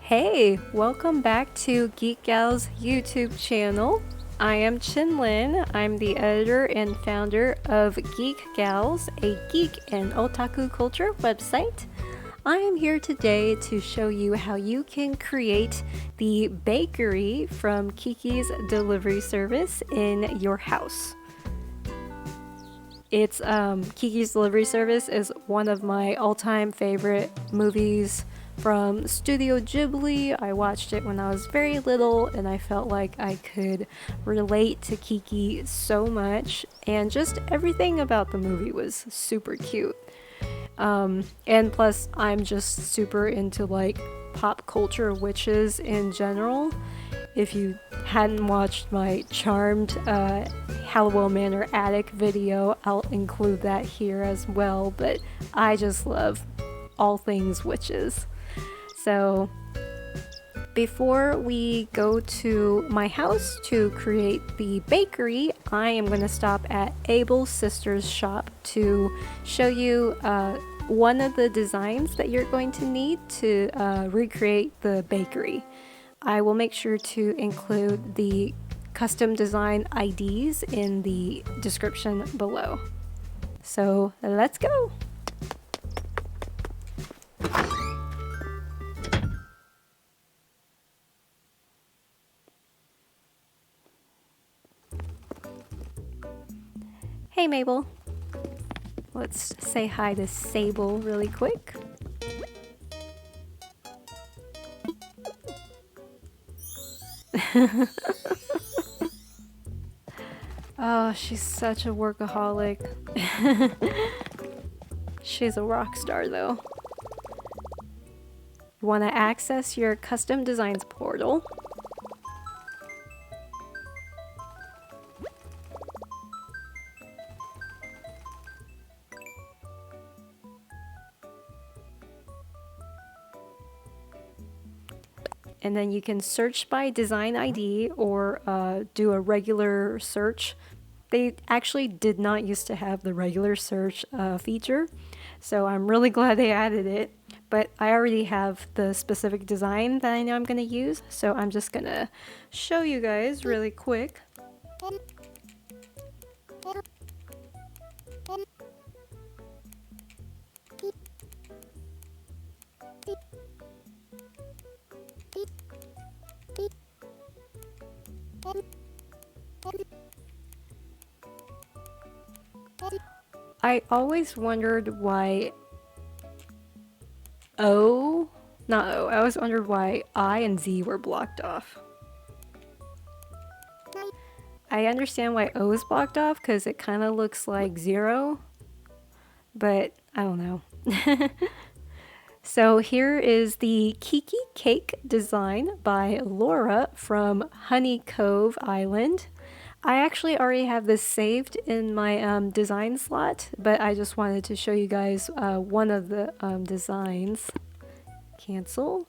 Hey, welcome back to Geek Gal's YouTube channel. I am Chinlin. I'm the editor and founder of Geek Gals, a geek and otaku culture website. I am here today to show you how you can create the bakery from Kiki's Delivery Service in your house. It's Kiki's Delivery Service is one of my all-time favorite movies from Studio Ghibli. I watched it when I was very little and I felt like I could relate to Kiki so much, and just everything about the movie was super cute. And plus I'm just super into like pop culture witches in general. If you hadn't watched my Charmed Hallowell Manor attic video, I'll include that here as well, but I just love all things witches. So before we go to my house to create the bakery, I am going to stop at Abel's sister's shop to show you one of the designs that you're going to need to recreate the bakery. I will make sure to include the custom design IDs in the description below. So let's go! Hey Mabel, let's say hi to Sable really quick. Oh, she's such a workaholic. She's a rock star though. You want to access your custom designs portal. And then you can search by design ID or do a regular search. They actually did not used to have the regular search feature, so I'm really glad they added it. But I already have the specific design that I know I'm going to use, so I'm just going to show you guys really quick. I always wondered why I always wondered why I and Z were blocked off. I understand why O is blocked off because it kind of looks like 0, but I don't know. So here is the Kiki cake design by Laura from Honey Cove Island. I actually already have this saved in my design slot, but I just wanted to show you guys one of the designs. Cancel.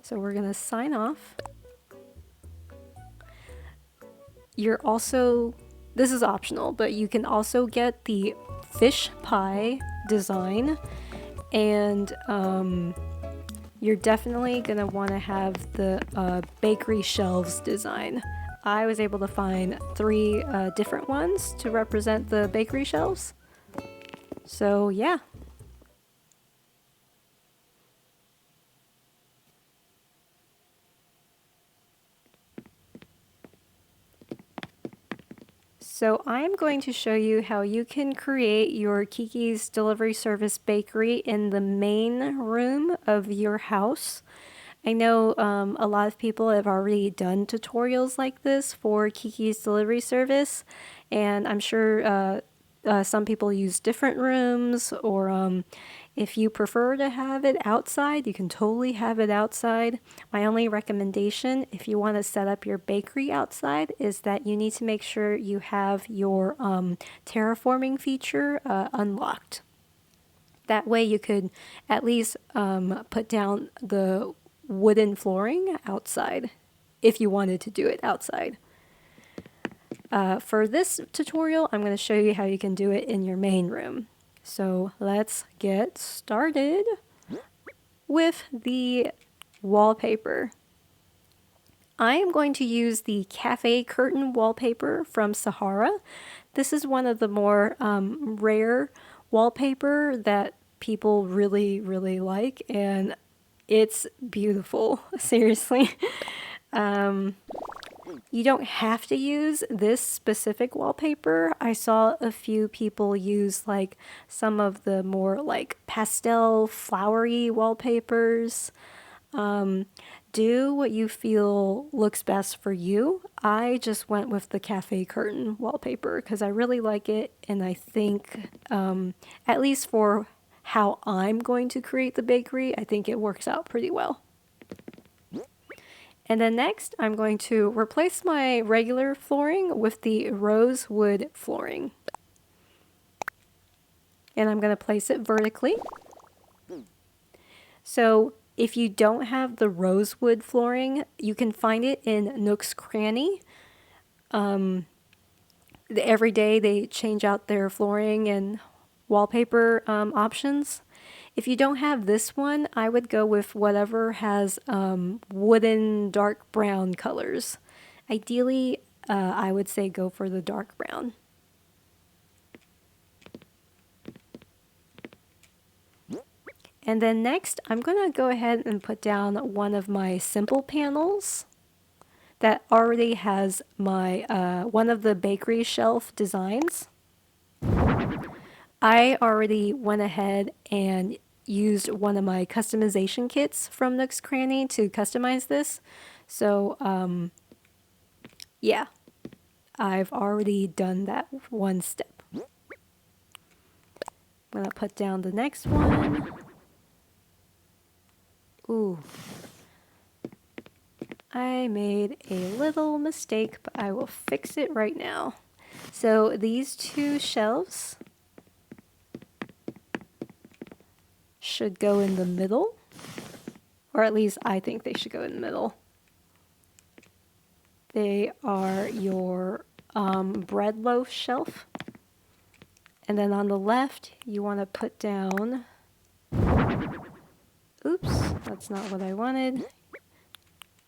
So we're gonna sign off. This is optional, but you can also get the fish pie design, and you're definitely gonna want to have the bakery shelves design. I was able to find 3 different ones to represent the bakery shelves. So yeah. So I'm going to show you how you can create your Kiki's Delivery Service bakery in the main room of your house. I know a lot of people have already done tutorials like this for Kiki's Delivery Service, and I'm sure some people use different rooms, or if you prefer to have it outside, you can totally have it outside. My only recommendation, if you want to set up your bakery outside, is that you need to make sure you have your terraforming feature unlocked. That way you could at least put down the wooden flooring outside if you wanted to do it outside. For this tutorial, I'm going to show you how you can do it in your main room. So let's get started with the wallpaper. I am going to use the cafe curtain wallpaper from Sahara. This is one of the more rare wallpaper that people really, really like, and it's beautiful, seriously. You don't have to use this specific wallpaper. I saw a few people use like some of the more like pastel flowery wallpapers. Do what you feel looks best for you. I just went with the cafe curtain wallpaper because I really like it, and I think at least for how I'm going to create the bakery, I think it works out pretty well. And then next, I'm going to replace my regular flooring with the rosewood flooring. And I'm going to place it vertically. So if you don't have the rosewood flooring, you can find it in Nook's Cranny. Every day they change out their flooring and wallpaper options. If you don't have this one, I would go with whatever has wooden dark brown colors. Ideally, I would say go for the dark brown. And then next, I'm going to go ahead and put down one of my simple panels that already has my one of the bakery shelf designs. I already went ahead and used one of my customization kits from Nook's Cranny to customize this. So, yeah, I've already done that one step. I'm going to put down the next one. Ooh. I made a little mistake, but I will fix it right now. So these two shelves should go in the middle, or at least I think they should go in the middle. They are your bread loaf shelf. And then on the left, you want to put down, oops, that's not what I wanted.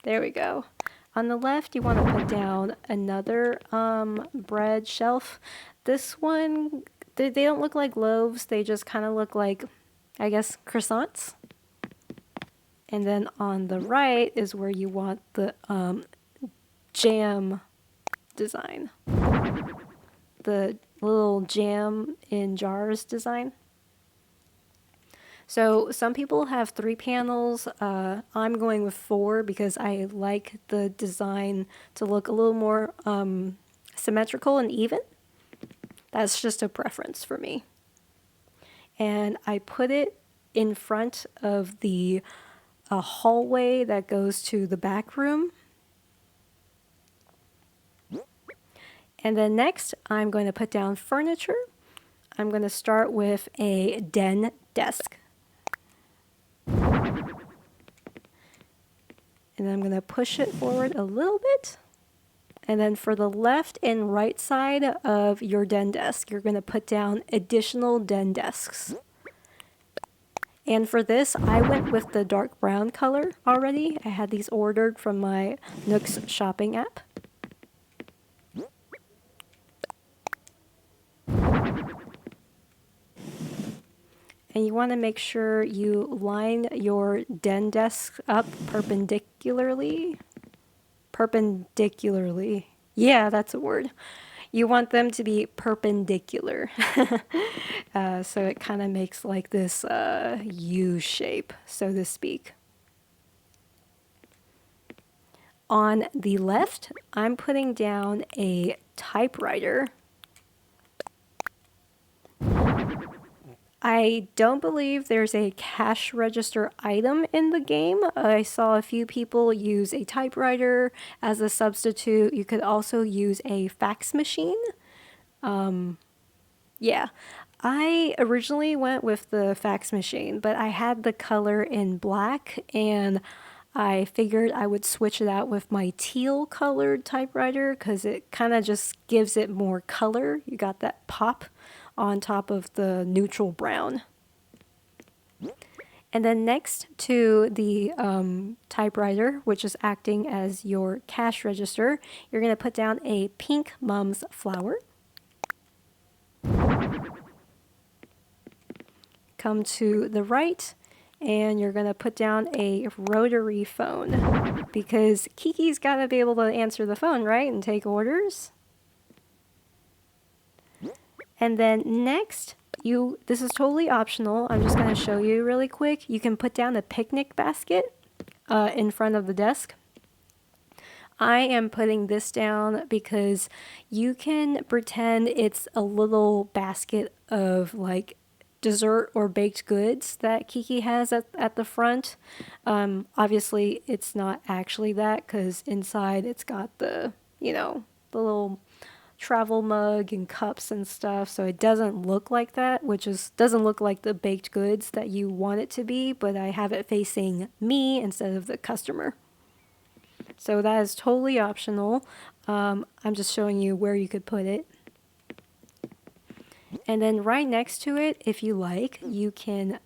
There we go. On the left, you want to put down another bread shelf. This one, they don't look like loaves. They just kind of look like, I guess, croissants. And then on the right is where you want the jam design. The little jam in jars design. So some people have 3 panels. I'm going with 4 because I like the design to look a little more symmetrical and even. That's just a preference for me. And I put it in front of the hallway that goes to the back room. And then next, I'm going to put down furniture. I'm going to start with a den desk. And then I'm going to push it forward a little bit. And then for the left and right side of your den desk, you're going to put down additional den desks. And for this, I went with the dark brown color already. I had these ordered from my Nook's shopping app. And you want to make sure you line your den desk up perpendicularly. Yeah, that's a word. You want them to be perpendicular. So it kind of makes like this U shape, so to speak. On the left, I'm putting down a typewriter. I don't believe there's a cash register item in the game. I saw a few people use a typewriter as a substitute. You could also use a fax machine. Yeah, I originally went with the fax machine, but I had the color in black, and I figured I would switch it out with my teal colored typewriter because it kind of just gives it more color. You got that pop on top of the neutral brown. And then next to the typewriter, which is acting as your cash register, you're going to put down a pink Mum's flower. Come to the right, and you're going to put down a rotary phone, because Kiki's got to be able to answer the phone, right, and take orders. And then next, this is totally optional. I'm just going to show you really quick. You can put down a picnic basket in front of the desk. I am putting this down because you can pretend it's a little basket of like dessert or baked goods that Kiki has at the front. Obviously, it's not actually that, because inside it's got the, the little travel mug and cups and stuff, so it doesn't look like that, doesn't look like the baked goods that you want it to be, but I have it facing me instead of the customer. So that is totally optional. I'm just showing you where you could put it. And then right next to it, if you like, you can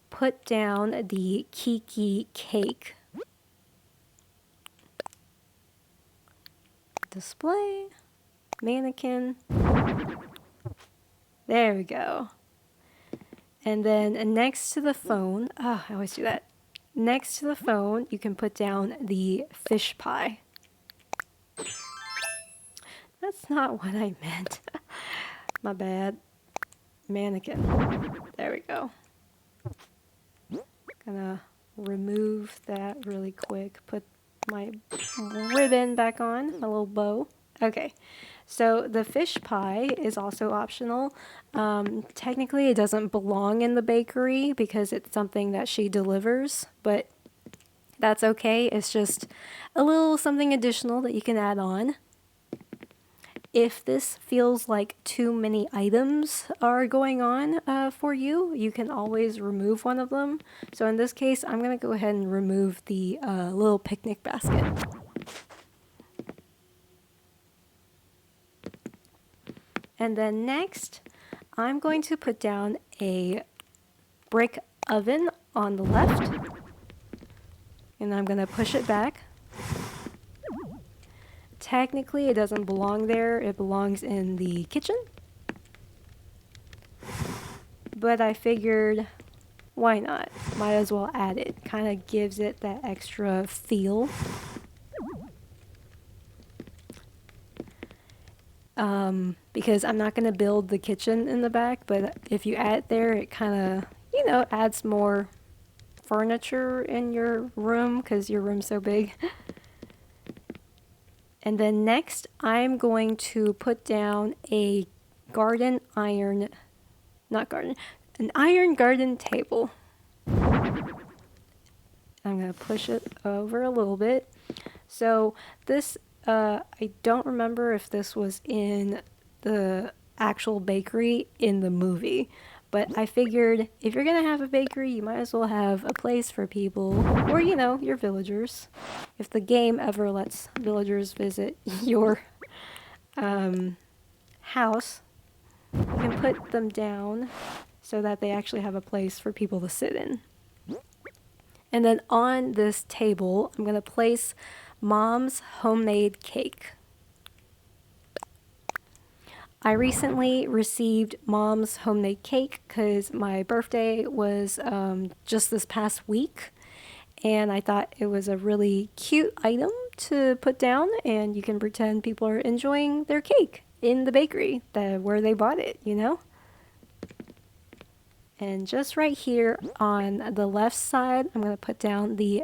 put down the Kiki cake. Display. Mannequin. There we go. And then next to the phone, I always do that. Next to the phone, you can put down the fish pie. That's not what I meant. My bad. Mannequin. There we go. Gonna remove that really quick. Put my ribbon back on, my little bow. Okay, so the fish pie is also optional. Technically, it doesn't belong in the bakery because it's something that she delivers, but that's okay. It's just a little something additional that you can add on. If this feels like too many items are going on for you, you can always remove one of them. So in this case, I'm going to go ahead and remove the little picnic basket. And then next, I'm going to put down a brick oven on the left. And I'm going to push it back. Technically, it doesn't belong there. It belongs in the kitchen. But I figured, why not? Might as well add it. Kind of gives it that extra feel. Because I'm not going to build the kitchen in the back, but if you add it there, it kind of, adds more furniture in your room because your room's so big. And then next, I'm going to put down an iron garden table. I'm going to push it over a little bit. So this, I don't remember if this was in the actual bakery in the movie, but I figured if you're going to have a bakery, you might as well have a place for people, or, your villagers. If the game ever lets villagers visit your house, you can put them down so that they actually have a place for people to sit in. And then on this table, I'm going to place Mom's homemade cake. I recently received Mom's homemade cake because my birthday was just this past week, and I thought it was a really cute item to put down, and you can pretend people are enjoying their cake in the bakery where they bought it, And just right here on the left side, I'm going to put down the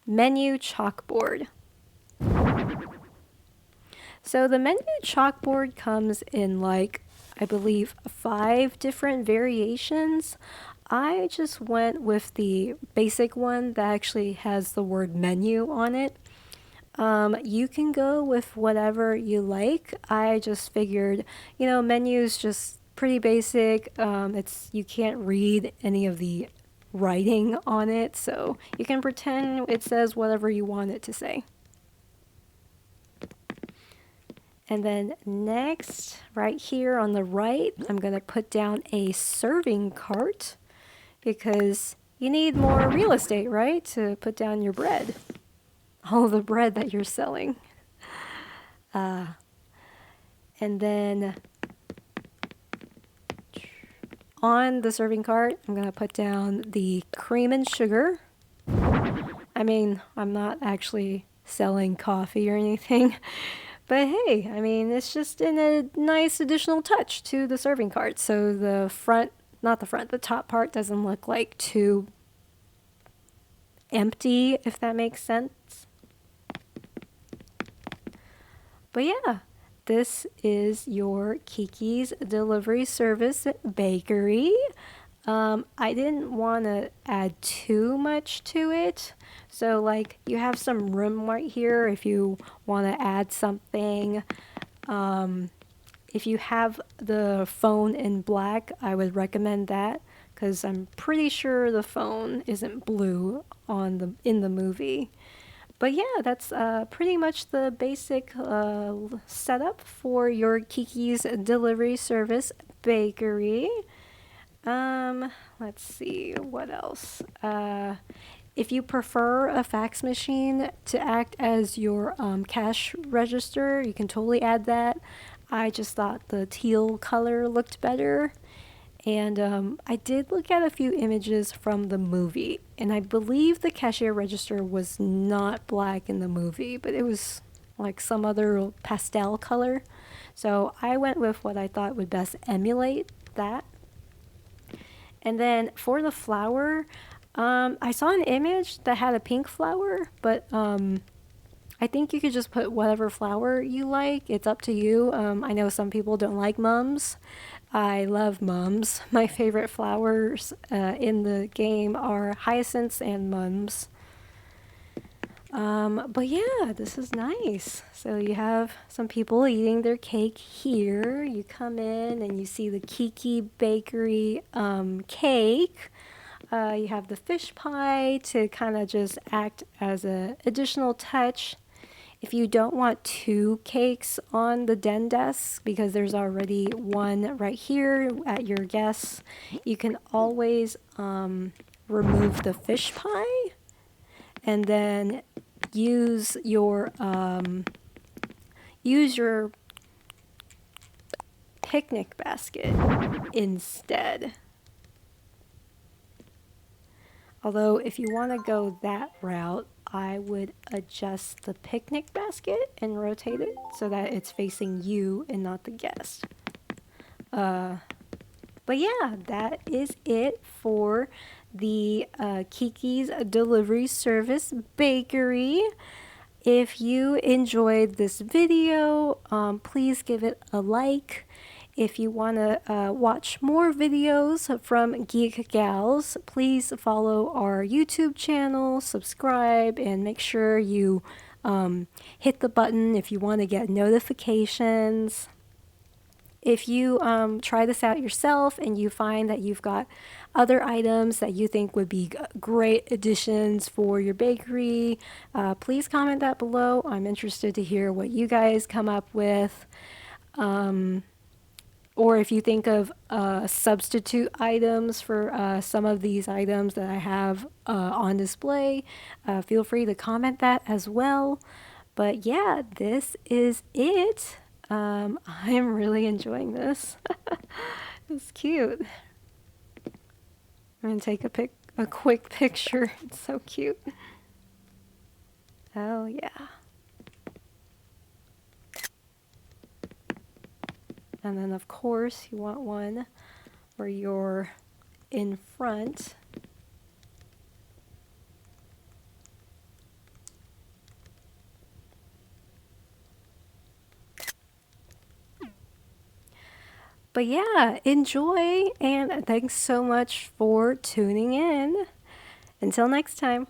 menu chalkboard. So the menu chalkboard comes in I believe 5 different variations. I just went with the basic one that actually has the word menu on it. You can go with whatever you like. I just figured, menu's just pretty basic. You can't read any of the writing on it, so you can pretend it says whatever you want it to say. And then next, right here on the right, I'm going to put down a serving cart because you need more real estate, right? To put down your bread. All the bread that you're selling. And then on the serving cart, I'm going to put down the cream and sugar. I mean, I'm not actually selling coffee or anything. But hey, I mean, it's just in a nice additional touch to the serving cart. So the front, not the front, the top part doesn't look like too empty, if that makes sense. But yeah, this is your Kiki's Delivery Service Bakery. I didn't want to add too much to it. So like you have some room right here if you want to add something. If you have the phone in black, I would recommend that because I'm pretty sure the phone isn't blue in the movie. But yeah, that's pretty much the basic setup for your Kiki's Delivery Service Bakery. Let's see, what else? If you prefer a fax machine to act as your cash register, you can totally add that. I just thought the teal color looked better. And I did look at a few images from the movie, and I believe the cashier register was not black in the movie, but it was like some other pastel color. So I went with what I thought would best emulate that. And then for the flour, I saw an image that had a pink flour, but I think you could just put whatever flour you like. It's up to you. I know some people don't like mums. I love mums. My favorite flowers in the game are hyacinths and mums. But yeah, this is nice. So you have some people eating their cake here. You come in and you see the Kiki Bakery cake. You have the fish pie to kind of just act as an additional touch. If you don't want two cakes on the den desk because there's already one right here at your guests, you can always remove the fish pie and then use your picnic basket instead. Although if you want to go that route, I would adjust the picnic basket and rotate it so that it's facing you and not the guest. But yeah, that is it for the Kiki's Delivery Service Bakery. If you enjoyed this video, please give it a like. If you want to watch more videos from Geek Gals, please follow our YouTube channel, subscribe, and make sure you hit the button if you want to get notifications. If you try this out yourself and you find that you've got other items that you think would be great additions for your bakery, please comment that below. I'm interested to hear what you guys come up with. Or if you think of substitute items for some of these items that I have on display, feel free to comment that as well. But yeah, this is it. I'm really enjoying this. It's cute. I'm going to take a quick picture. It's so cute. Oh yeah. And then, of course, you want one where you're in front. But yeah, enjoy, and thanks so much for tuning in. Until next time.